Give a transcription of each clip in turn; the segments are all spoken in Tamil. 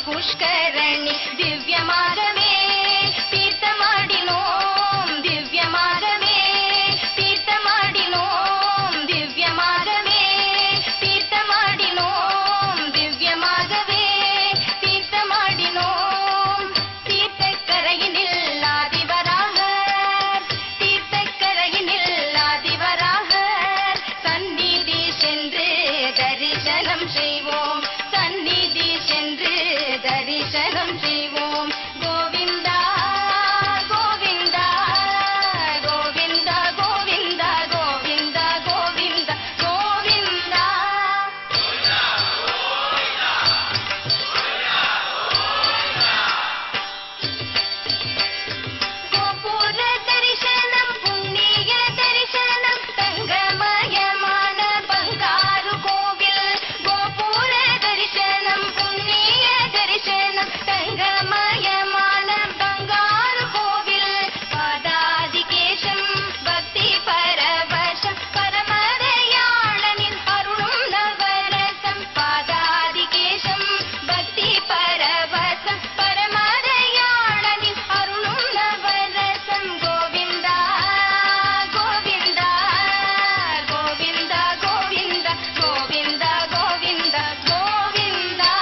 புஷ்கரணி திவ்யமாகவே தீர்த்தமாடினோம் திவ்யமாகவே தீர்த்தமாடினோம் திவ்யமாகவே தீர்த்தமாடினோம் திவ்யமாகவே தீர்த்தமாடினோம் தீர்த்தக்கரையினில் ஆதிவராகர் தீர்த்தக்கரையினில் ஆதிவராகர் சந்நிதி சென்று தரிசனம் செய்வோம் சந்நிதி சென்று தரிசனம் செய்வோம் கோவிந்தா கோவிந்தா கோவிந்தா கோவிந்தா கோவிந்தா கோவிந்தா கோவிந்தா கோபுர தரிசனம் புண்ணிய தரிசனம் தங்கமயமான பங்காரு கோவில் கோபுர தரிசனம் புண்ணிய தரிசனம் தங்கமயமான பங்காரு கோவில் பாதாதிகேசம் பக்தி பரவசம் பரமதயாளனின் அருளும் நவரசம் பாதாதிகேசம் பக்தி பரவசம் பரமதயாளனின் அருளும் நவரசம் கோவிந்தா கோவிந்தா கோவிந்தா கோவிந்தா கோவிந்தா கோவிந்தா கோவிந்தா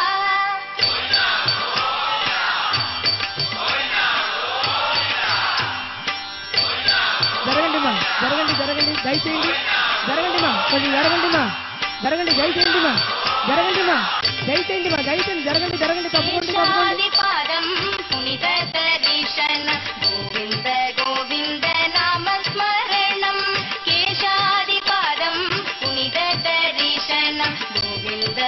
జరగండిమా జరగండి జరగండి దయచేయండి జరగండిమా కొంచెం జరగండిమా జరగండి దయచేయండిమా జరగండిమా దయచేయండిమా దయచేయండి జరగండి జరగండి తప్పకుండా తప్పకుండా கேசாதிபாதம் புனித தரிசனம் கோவிந்த கோவிந்த நாமஸ்மரணம் கேசாதிபாதம் புனித தரிசனம் கோவிந்த